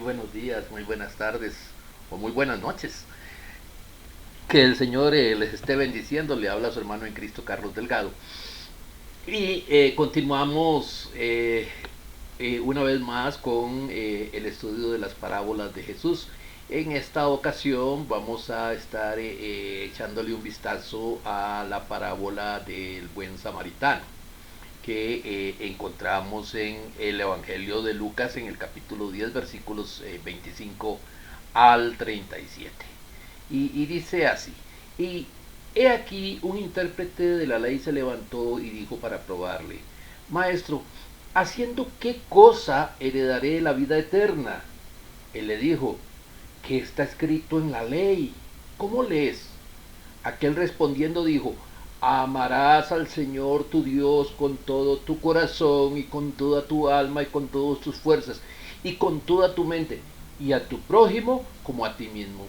buenos días, muy buenas tardes o muy buenas noches. Que el Señor les esté bendiciendo. Le habla su hermano en Cristo, Carlos Delgado. Y continuamos una vez más con el estudio de las parábolas de Jesús. En esta ocasión vamos a estar echándole un vistazo a la parábola del buen samaritano que encontramos en el Evangelio de Lucas en el capítulo 10 versículos 25 al 37. Y dice así: y he aquí un intérprete de la ley se levantó y dijo para probarle: Maestro, ¿haciendo qué cosa heredaré la vida eterna? Él le dijo: ¿qué está escrito en la ley? ¿Cómo lees? Aquel respondiendo dijo: amarás al Señor tu Dios con todo tu corazón y con toda tu alma y con todas tus fuerzas y con toda tu mente, y a tu prójimo como a ti mismo.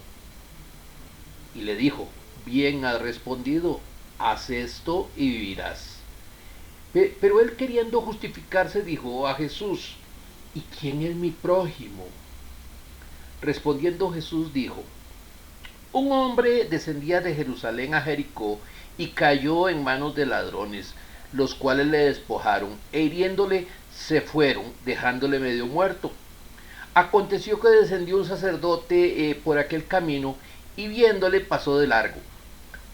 Y le dijo: bien has respondido, haz esto y vivirás. Pero él, queriendo justificarse, dijo a Jesús: ¿y quién es mi prójimo? Respondiendo Jesús dijo: un hombre descendía de Jerusalén a Jericó y cayó en manos de ladrones, los cuales le despojaron e hiriéndole se fueron, dejándole medio muerto. Aconteció que descendió un sacerdote por aquel camino y viéndole pasó de largo.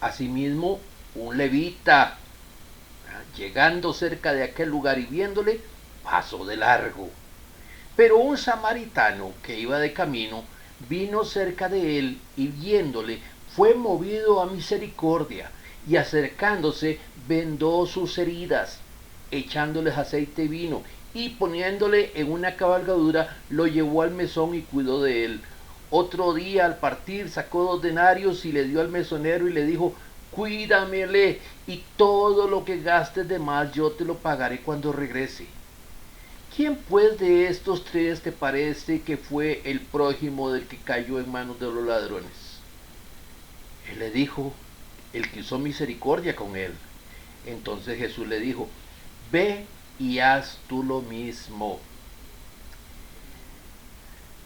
Asimismo, un levita, llegando cerca de aquel lugar y viéndole, pasó de largo. Pero un samaritano que iba de camino vino cerca de él y viéndole fue movido a misericordia y acercándose vendó sus heridas, echándoles aceite y vino y poniéndole en una cabalgadura lo llevó al mesón y cuidó de él. Otro día al partir sacó 2 denarios y le dio al mesonero y le dijo: cuídamele y todo lo que gastes de más yo te lo pagaré cuando regrese. ¿Quién pues de estos tres te parece que fue el prójimo del que cayó en manos de los ladrones? Él le dijo: el que usó misericordia con él. Entonces Jesús le dijo: ve y haz tú lo mismo.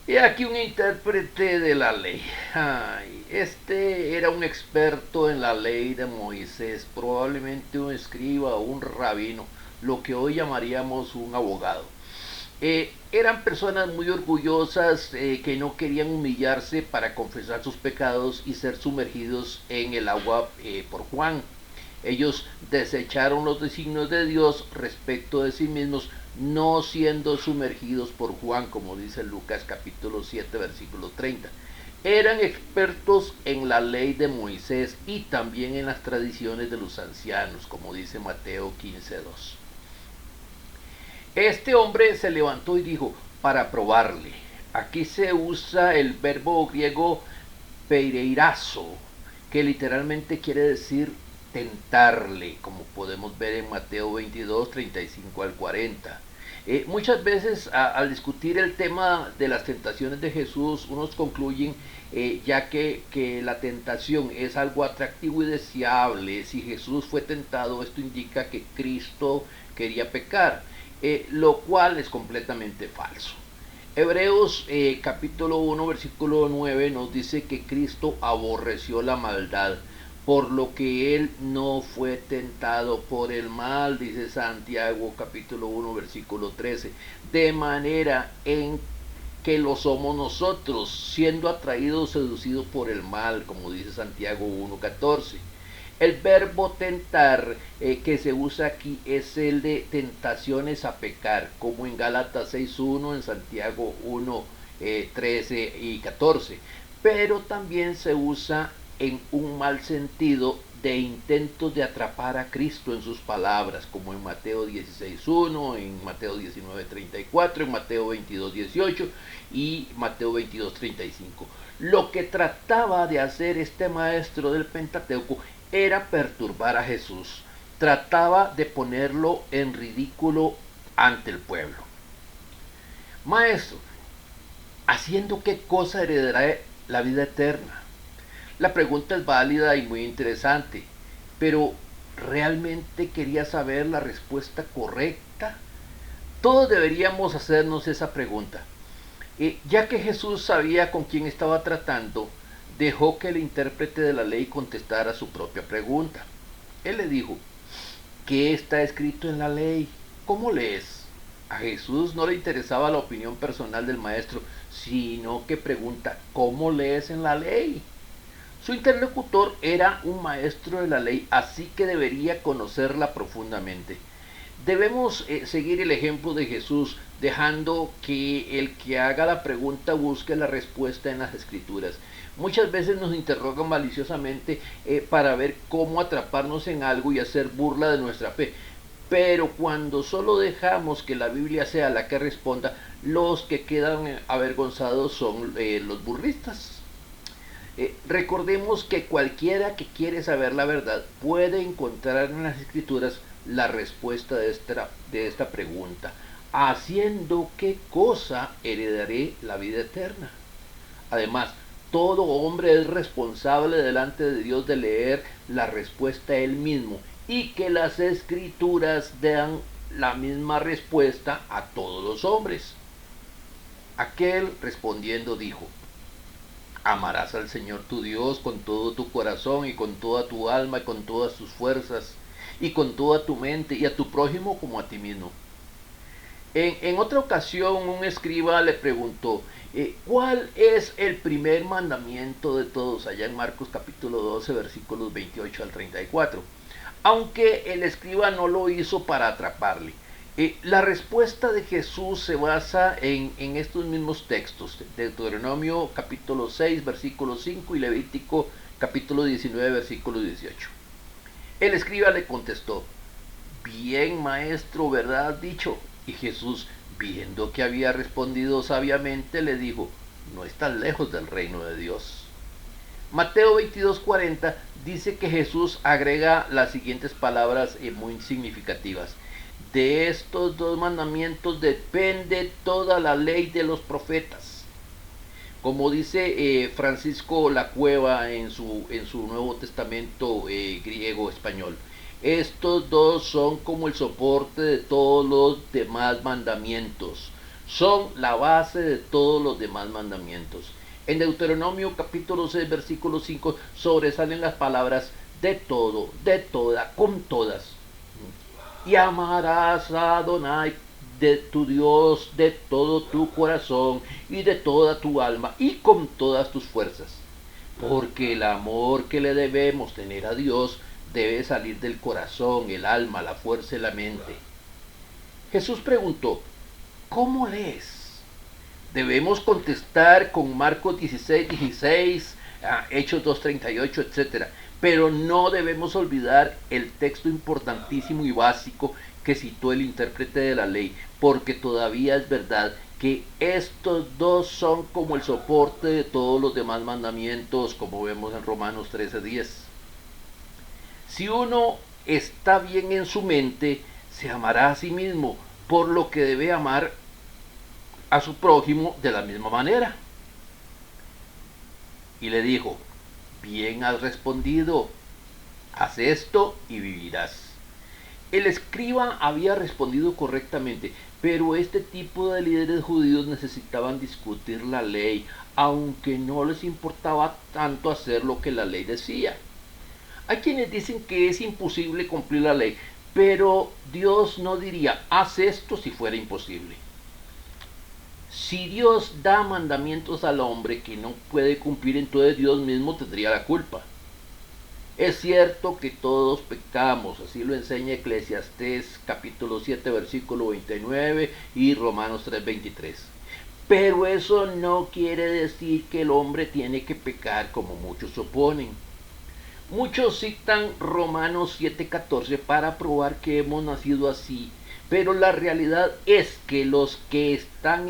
He aquí un intérprete de la ley. Ay, este era un experto en la ley de Moisés, probablemente un escriba o un rabino, lo que hoy llamaríamos un abogado. Eran personas muy orgullosas que no querían humillarse para confesar sus pecados y ser sumergidos en el agua por Juan. Ellos desecharon los designios de Dios respecto de sí mismos, no siendo sumergidos por Juan, como dice Lucas capítulo 7 versículo 30. Eran expertos en la ley de Moisés y también en las tradiciones de los ancianos, como dice Mateo 15:2. Este hombre se levantó y dijo para probarle. Aquí se usa el verbo griego pereirazo, que literalmente quiere decir tentarle, como podemos ver en Mateo 22, 35 al 40. Muchas veces al discutir el tema de las tentaciones de Jesús, unos concluyen, ya que la tentación es algo atractivo y deseable. Si Jesús fue tentado, esto indica que Cristo quería pecar, lo cual es completamente falso. Hebreos capítulo 1 versículo 9 nos dice que Cristo aborreció la maldad, por lo que él no fue tentado por el mal, dice Santiago capítulo 1 versículo 13, de manera en que lo somos nosotros, siendo atraídos, seducidos por el mal, como dice Santiago 1:14. El verbo tentar que se usa aquí es el de tentaciones a pecar, como en Gálatas 6:1, en Santiago 1:13 y 14. Pero también se usa en un mal sentido de intentos de atrapar a Cristo en sus palabras, como en Mateo 16:1, en Mateo 19:34, en Mateo 22:18 y Mateo 22:35. Lo que trataba de hacer este maestro del Pentateuco era perturbar a Jesús, trataba de ponerlo en ridículo ante el pueblo. Maestro, ¿haciendo qué cosa heredará la vida eterna? La pregunta es válida y muy interesante, pero ¿realmente quería saber la respuesta correcta? Todos deberíamos hacernos esa pregunta. Ya que Jesús sabía con quién estaba tratando, dejó que el intérprete de la ley contestara su propia pregunta. Él le dijo, ¿qué está escrito en la ley? ¿Cómo lees? A Jesús no le interesaba la opinión personal del maestro, sino que pregunta, ¿cómo lees en la ley? Su interlocutor era un maestro de la ley, así que debería conocerla profundamente. Debemos seguir el ejemplo de Jesús, dejando que el que haga la pregunta busque la respuesta en las escrituras. Muchas veces nos interrogan maliciosamente para ver cómo atraparnos en algo y hacer burla de nuestra fe. Pero cuando solo dejamos que la Biblia sea la que responda, los que quedan avergonzados son los burlistas. Recordemos que cualquiera que quiere saber la verdad puede encontrar en las escrituras la respuesta de esta pregunta. ¿Haciendo qué cosa heredaré la vida eterna? Además, todo hombre es responsable delante de Dios de leer la respuesta él mismo y que las escrituras dan la misma respuesta a todos los hombres. Aquel respondiendo dijo, amarás al Señor tu Dios con todo tu corazón y con toda tu alma y con todas tus fuerzas y con toda tu mente y a tu prójimo como a ti mismo. En otra ocasión un escriba le preguntó, ¿cuál es el primer mandamiento de todos? Allá en Marcos capítulo 12 versículos 28 al 34. Aunque el escriba no lo hizo para atraparle. La respuesta de Jesús se basa en estos mismos textos, Deuteronomio capítulo 6 versículo 5 y Levítico capítulo 19 versículo 18. El escriba le contestó, bien maestro, verdad has dicho. Y Jesús, viendo que había respondido sabiamente, le dijo, no estás lejos del reino de Dios. Mateo 22:40 dice que Jesús agrega las siguientes palabras muy significativas. De estos dos mandamientos depende toda la ley de los profetas. Como dice Francisco La Cueva en su Nuevo Testamento griego español, estos dos son como el soporte de todos los demás mandamientos. Son la base de todos los demás mandamientos. En Deuteronomio capítulo 6 versículo 5 sobresalen las palabras de todo, de toda, con todas. Y amarás a Adonai de tu Dios de todo tu corazón y de toda tu alma y con todas tus fuerzas. Porque el amor que le debemos tener a Dios debe salir del corazón, el alma, la fuerza y la mente. Jesús preguntó, ¿cómo lees? Debemos contestar con Marcos 16:16, Hechos 2:38, etc. Pero no debemos olvidar el texto importantísimo y básico que citó el intérprete de la ley, porque todavía es verdad que estos dos son como el soporte de todos los demás mandamientos, como vemos en Romanos 13:10. Si uno está bien en su mente, se amará a sí mismo, por lo que debe amar a su prójimo de la misma manera. Y le dijo, bien has respondido, haz esto y vivirás. El escriba había respondido correctamente, pero este tipo de líderes judíos necesitaban discutir la ley, aunque no les importaba tanto hacer lo que la ley decía. Hay quienes dicen que es imposible cumplir la ley, pero Dios no diría, haz esto si fuera imposible. Si Dios da mandamientos al hombre que no puede cumplir, entonces Dios mismo tendría la culpa. Es cierto que todos pecamos, así lo enseña Eclesiastés capítulo 7 versículo 29 y Romanos 3:23. Pero eso no quiere decir que el hombre tiene que pecar como muchos suponen. Muchos citan Romanos 7:14 para probar que hemos nacido así, pero la realidad es que los que están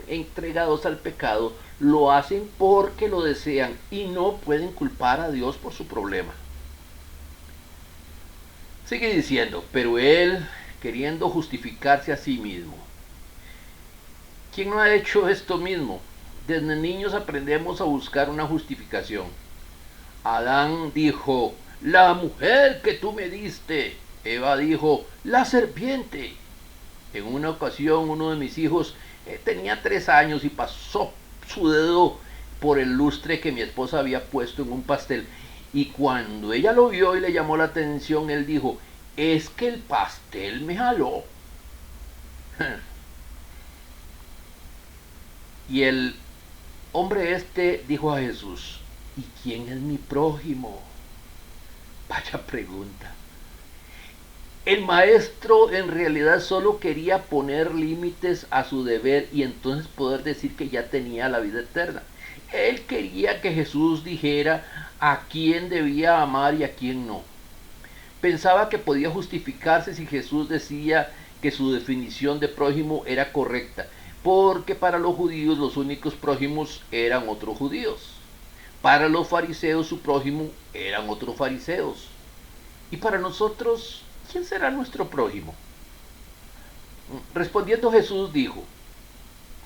entregados al pecado lo hacen porque lo desean y no pueden culpar a Dios por su problema. Sigue diciendo, pero él queriendo justificarse a sí mismo. ¿Quién no ha hecho esto mismo? Desde niños aprendemos a buscar una justificación. Adán dijo, la mujer que tú me diste. Eva dijo, la serpiente. En una ocasión uno de mis hijos Tenía 3 años y pasó su dedo por el lustre que mi esposa había puesto en un pastel. Y cuando ella lo vio y le llamó la atención, él dijo, es que el pastel me jaló. Y el hombre este dijo a Jesús, ¿y quién es mi prójimo? Vaya pregunta. El maestro en realidad solo quería poner límites a su deber y entonces poder decir que ya tenía la vida eterna. Él quería que Jesús dijera a quién debía amar y a quién no. Pensaba que podía justificarse si Jesús decía que su definición de prójimo era correcta, porque para los judíos los únicos prójimos eran otros judíos. Para los fariseos su prójimo eran otros fariseos. Y para nosotros, ¿quién será nuestro prójimo? Respondiendo Jesús dijo,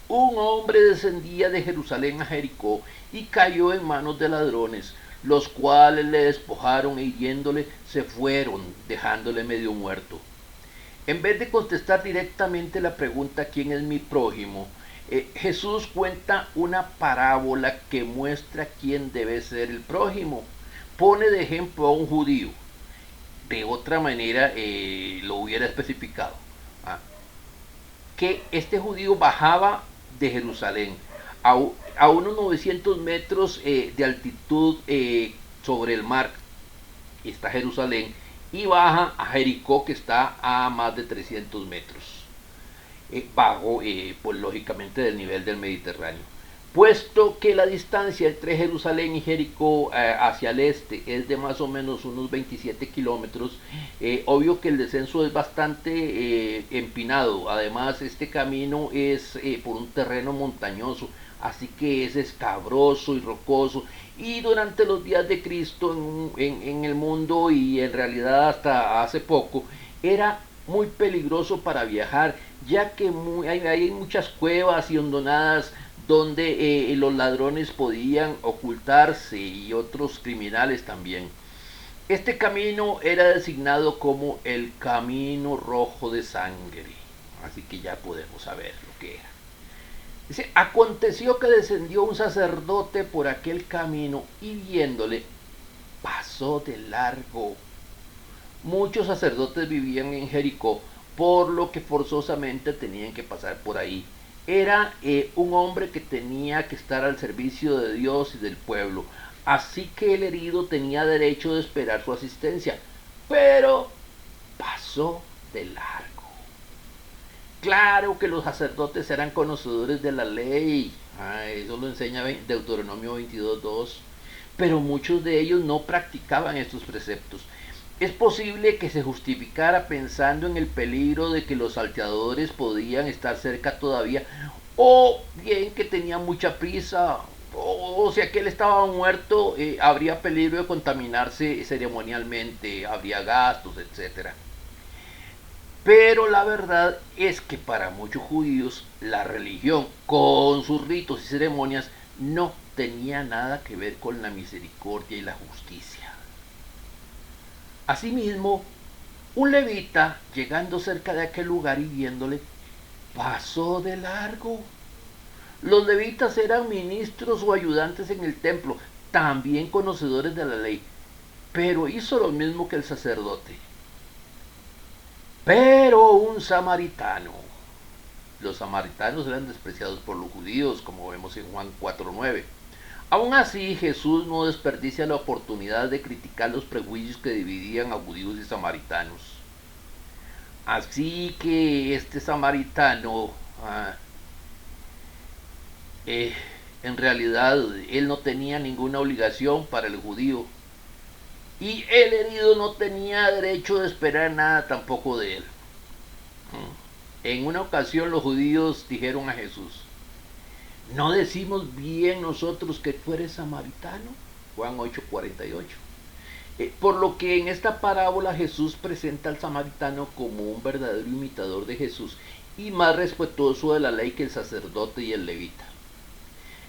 un hombre descendía de Jerusalén a Jericó y cayó en manos de ladrones, los cuales le despojaron e hiriéndole se fueron, dejándole medio muerto. En vez de contestar directamente la pregunta ¿quién es mi prójimo?, Jesús cuenta una parábola que muestra quién debe ser el prójimo. Pone de ejemplo a un judío. De otra manera lo hubiera especificado. ¿Ah? Que este judío bajaba de Jerusalén a unos 900 metros de altitud sobre el mar, está Jerusalén, y baja a Jericó, que está a más de 300 metros, bajo, pues lógicamente, del nivel del Mediterráneo. Puesto que la distancia entre Jerusalén y Jericó hacia el este es de más o menos unos 27 kilómetros, obvio que el descenso es bastante empinado. Además, este camino es por un terreno montañoso, así que es escabroso y rocoso. Y durante los días de Cristo en el mundo, y en realidad hasta hace poco, era muy peligroso para viajar, ya que hay muchas cuevas y hondonadas donde los ladrones podían ocultarse y otros criminales también. Este camino era designado como el Camino Rojo de Sangre, así que ya podemos saber lo que era. Dice, aconteció que descendió un sacerdote por aquel camino y viéndole, pasó de largo. Muchos sacerdotes vivían en Jericó, por lo que forzosamente tenían que pasar por ahí. Era un hombre que tenía que estar al servicio de Dios y del pueblo, así que el herido tenía derecho de esperar su asistencia, pero pasó de largo. Claro que los sacerdotes eran conocedores de la ley, eso lo enseña Deuteronomio 22:2, pero muchos de ellos no practicaban estos preceptos. Es posible que se justificara pensando en el peligro de que los salteadores podían estar cerca todavía, o bien que tenía mucha prisa, o si aquel estaba muerto, habría peligro de contaminarse ceremonialmente, habría gastos, etcétera. Pero la verdad es que para muchos judíos la religión, con sus ritos y ceremonias, no tenía nada que ver con la misericordia y la justicia. Asimismo, un levita, llegando cerca de aquel lugar y viéndole, pasó de largo. Los levitas eran ministros o ayudantes en el templo, también conocedores de la ley, pero hizo lo mismo que el sacerdote. Pero un samaritano. Los samaritanos eran despreciados por los judíos, como vemos en Juan 4:9. Aún así, Jesús no desperdicia la oportunidad de criticar los prejuicios que dividían a judíos y samaritanos. Así que este samaritano, en realidad, él no tenía ninguna obligación para el judío. Y el herido no tenía derecho de esperar nada tampoco de él. En una ocasión los judíos dijeron a Jesús, ¿no decimos bien nosotros que tú eres samaritano? Juan 8:48. Por lo que en esta parábola Jesús presenta al samaritano como un verdadero imitador de Jesús y más respetuoso de la ley que el sacerdote y el levita.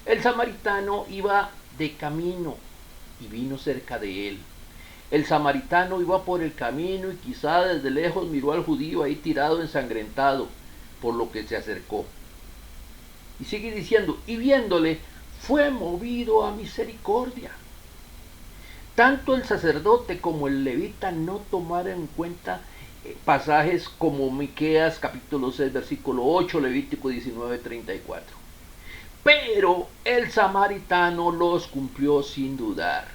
El samaritano iba de camino y vino cerca de él. El samaritano iba por el camino y quizá desde lejos miró al judío ahí tirado ensangrentado, por lo que se acercó. Y sigue diciendo, y viéndole, fue movido a misericordia. Tanto el sacerdote como el levita no tomaron en cuenta pasajes como Miqueas capítulo 6 versículo 8, Levítico 19:34. Pero el samaritano los cumplió sin dudar.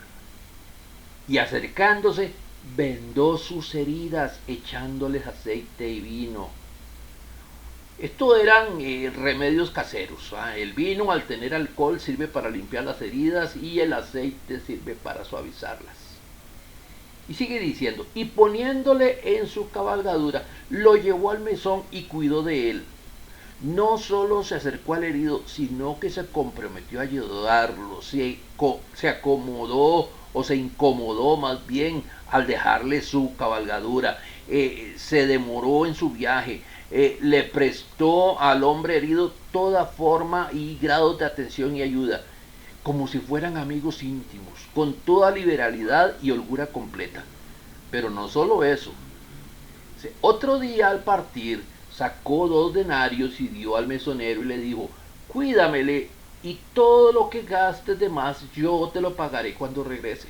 Y acercándose, vendó sus heridas, echándoles aceite y vino. Estos eran remedios caseros. El vino, al tener alcohol, sirve para limpiar las heridas y el aceite sirve para suavizarlas. Y sigue diciendo, y poniéndole en su cabalgadura, lo llevó al mesón y cuidó de él. No solo se acercó al herido, sino que se comprometió a ayudarlo, se acomodó o se incomodó más bien al dejarle su cabalgadura, se demoró en su viaje, le prestó al hombre herido toda forma y grado de atención y ayuda, como si fueran amigos íntimos, con toda liberalidad y holgura completa. Pero no solo eso. Otro día al partir, sacó 2 denarios y dio al mesonero y le dijo, cuídamele y todo lo que gastes de más yo te lo pagaré cuando regrese.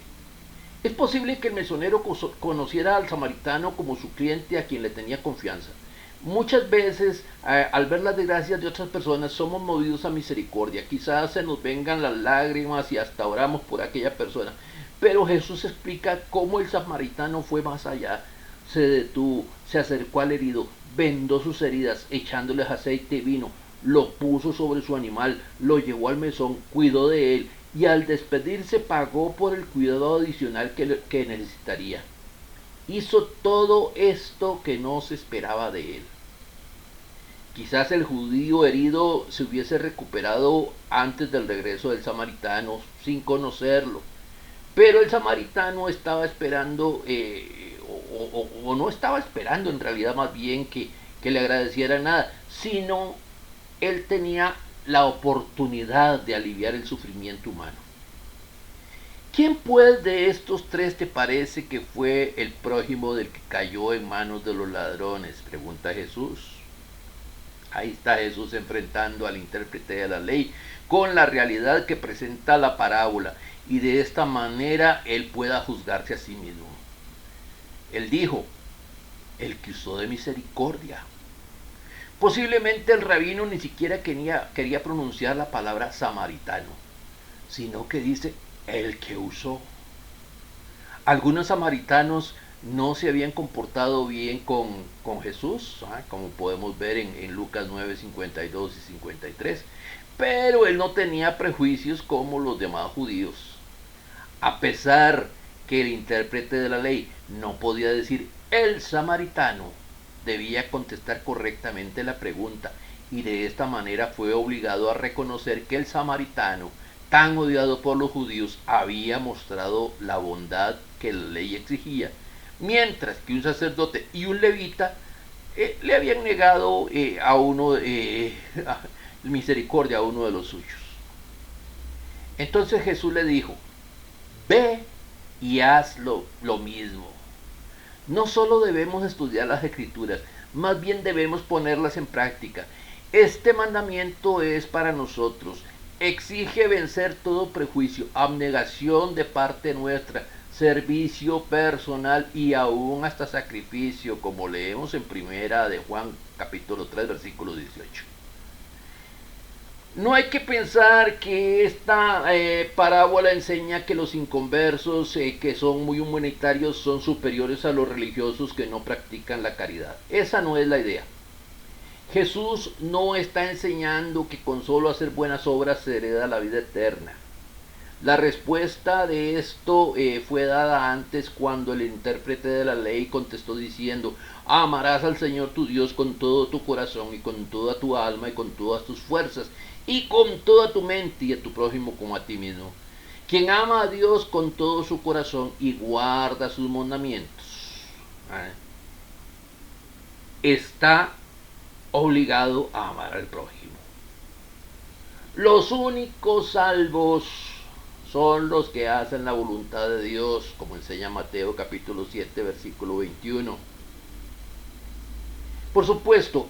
Es posible que el mesonero conociera al samaritano como su cliente a quien le tenía confianza. Muchas veces, al ver las desgracias de otras personas, somos movidos a misericordia. Quizás se nos vengan las lágrimas y hasta oramos por aquella persona. Pero Jesús explica cómo el samaritano fue más allá. Se detuvo, se acercó al herido, vendó sus heridas, echándoles aceite y vino, lo puso sobre su animal, lo llevó al mesón, cuidó de él y al despedirse pagó por el cuidado adicional que necesitaría. Hizo todo esto que no se esperaba de él. Quizás el judío herido se hubiese recuperado antes del regreso del samaritano sin conocerlo, pero el samaritano estaba esperando, o no estaba esperando en realidad más bien que le agradeciera nada, sino él tenía la oportunidad de aliviar el sufrimiento humano. ¿Quién pues de estos 3 te parece que fue el prójimo del que cayó en manos de los ladrones? Pregunta Jesús. Ahí está Jesús enfrentando al intérprete de la ley con la realidad que presenta la parábola, y de esta manera él pueda juzgarse a sí mismo. Él dijo, el que usó de misericordia. Posiblemente el rabino ni siquiera quería pronunciar la palabra samaritano, sino que dice el que usó. Algunos samaritanos no se habían comportado bien con Jesús, como podemos ver en Lucas 9, 52 y 53, pero él no tenía prejuicios como los demás judíos. A pesar que el intérprete de la ley no podía decir el samaritano, debía contestar correctamente la pregunta, y de esta manera fue obligado a reconocer que el samaritano, tan odiado por los judíos, había mostrado la bondad que la ley exigía, mientras que un sacerdote y un levita le habían negado misericordia a uno de los suyos. Entonces Jesús le dijo, ve y haz lo mismo. No solo debemos estudiar las escrituras, más bien debemos ponerlas en práctica. Este mandamiento es para nosotros. Exige vencer todo prejuicio, abnegación de parte nuestra, servicio personal y aún hasta sacrificio, como leemos en Primera de Juan capítulo 3 versículo 18. No hay que pensar que esta parábola enseña que los inconversos, que son muy humanitarios, son superiores a los religiosos que no practican la caridad. Esa no es la idea. Jesús no está enseñando que con solo hacer buenas obras se hereda la vida eterna. La respuesta de esto fue dada antes, cuando el intérprete de la ley contestó diciendo, amarás al Señor tu Dios con todo tu corazón y con toda tu alma y con todas tus fuerzas y con toda tu mente, y a tu prójimo como a ti mismo. Quien ama a Dios con todo su corazón y guarda sus mandamientos, está obligado a amar al prójimo. Los únicos salvos son los que hacen la voluntad de Dios, como enseña Mateo capítulo 7 versículo 21. Por supuesto,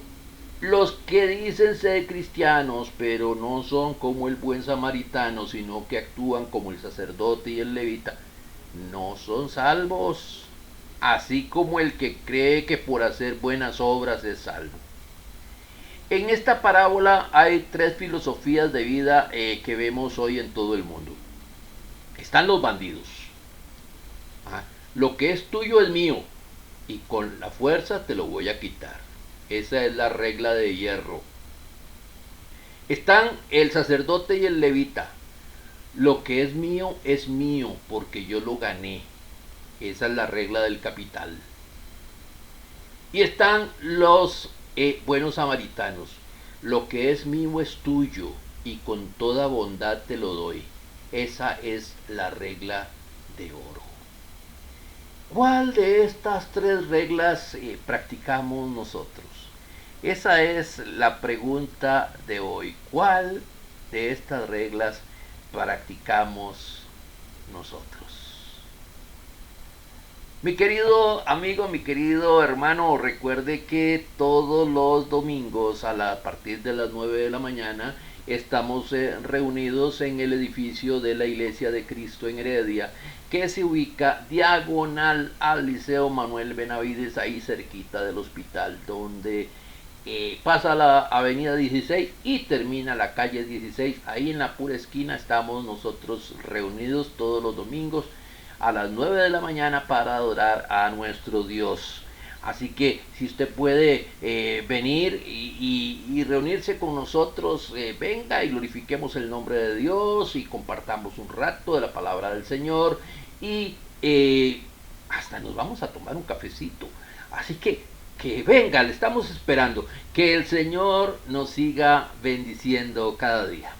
Los que dicen ser cristianos, pero no son como el buen samaritano, sino que actúan como el sacerdote y el levita, no son salvos, así como el que cree que por hacer buenas obras es salvo. En esta parábola hay tres filosofías de vida que vemos hoy en todo el mundo. Están los bandidos. ¿Ah? Lo que es tuyo es mío y con la fuerza te lo voy a quitar. Esa es la regla de hierro. Están el sacerdote y el levita. Lo que es mío porque yo lo gané. Esa es la regla del capital. Y están los buenos samaritanos. Lo que es mío es tuyo y con toda bondad te lo doy. Esa es la regla de oro. ¿Cuál de estas tres reglas practicamos nosotros? Esa es la pregunta de hoy. ¿Cuál de estas reglas practicamos nosotros? Mi querido amigo, mi querido hermano, recuerde que todos los domingos a partir de las 9 de la mañana estamos reunidos en el edificio de la Iglesia de Cristo en Heredia, que se ubica diagonal al Liceo Manuel Benavides, ahí cerquita del hospital, donde pasa la avenida 16 y termina la calle 16. Ahí en la pura esquina estamos nosotros reunidos todos los domingos a las 9 de la mañana para adorar a nuestro Dios. Así que si usted puede venir y reunirse con nosotros, venga y glorifiquemos el nombre de Dios y compartamos un rato de la palabra del Señor y hasta nos vamos a tomar un cafecito. Así que venga, le estamos esperando. Que el Señor nos siga bendiciendo cada día.